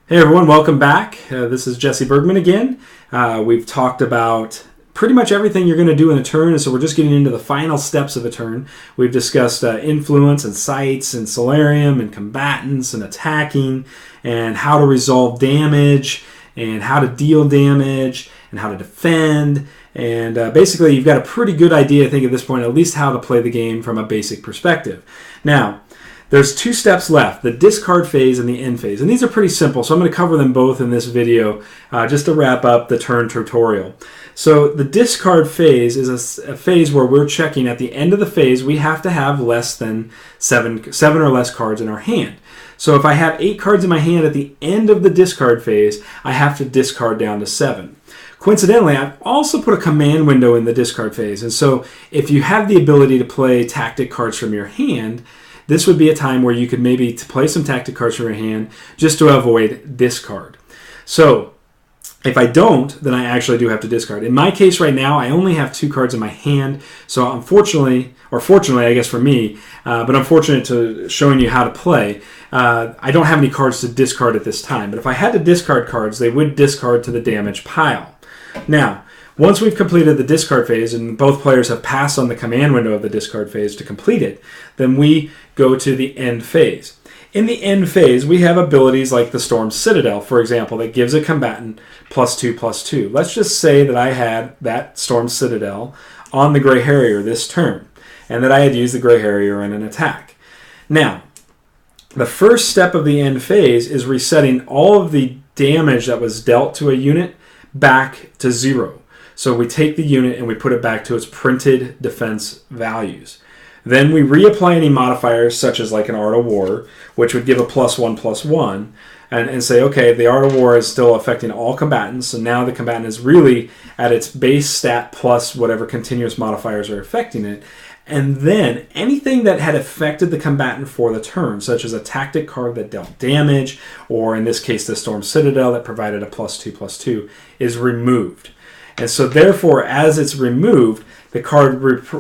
Hey everyone, welcome back. This is Jesse Bergman again. We've talked about pretty much everything you're going to do in a turn, and so we're just getting into the final steps of a turn. We've discussed influence and sights and solarium and combatants and attacking and how to resolve damage and how to deal damage and how to defend. And basically you've got a pretty good idea, I think, at this point, at least how to play the game from a basic perspective. Now, there's two steps left, the discard phase and the end phase. And these are pretty simple, so I'm going to cover them both in this video just to wrap up the turn tutorial. So the discard phase is a phase where we're checking at the end of the phase we have to have less than seven or less cards in our hand. So if I have 8 cards in my hand at the end of the discard phase, I have to discard down to 7. Coincidentally, I've also put a command window in the discard phase. And so if you have the ability to play tactic cards from your hand, this would be a time where you could maybe play some tactic cards from your hand just to avoid discard. So if I don't, then I actually do have to discard. In my case right now, I only have 2 cards in my hand. So unfortunately, or fortunately, I guess for me, but unfortunate to showing you how to play, I don't have any cards to discard at this time. But if I had to discard cards, they would discard to the damage pile. Now, once we've completed the discard phase and both players have passed on the command window of the discard phase to complete it, then we go to the end phase. In the end phase, we have abilities like the Storm Citadel, for example, that gives a combatant +2/+2. Let's just say that I had that Storm Citadel on the Grey Harrier this turn, and that I had used the Grey Harrier in an attack. Now, the first step of the end phase is resetting all of the damage that was dealt to a unit back to 0. So we take the unit and we put it back to its printed defense values. Then we reapply any modifiers such as like an Art of War, which would give a +1/+1, and say, okay, the Art of War is still affecting all combatants, so now the combatant is really at its base stat plus whatever continuous modifiers are affecting it. And then anything that had affected the combatant for the turn, such as a tactic card that dealt damage, or in this case the Storm Citadel that provided a +2/+2, is removed. And so therefore, as it's removed, the card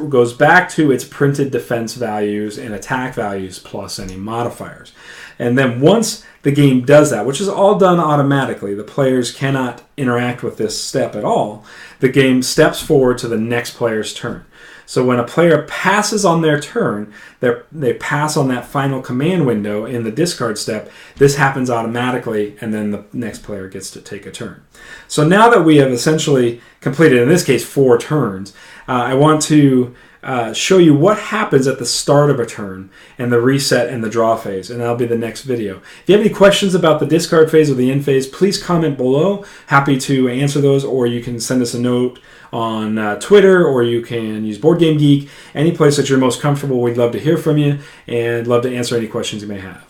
goes back to its printed defense values and attack values plus any modifiers. And then once the game does that, which is all done automatically, the players cannot interact with this step at all, the game steps forward to the next player's turn. So when a player passes on their turn, they pass on that final command window in the discard step. This happens automatically, and then the next player gets to take a turn. So now that we have essentially completed, in this case, 4 turns, I want to show you what happens at the start of a turn and the reset and the draw phase, and that'll be the next video. If you have any questions about the discard phase or the end phase, please comment below. Happy to answer those, or you can send us a note on Twitter, or you can use Board Game Geek. Any place that you're most comfortable, we'd love to hear from you and love to answer any questions you may have.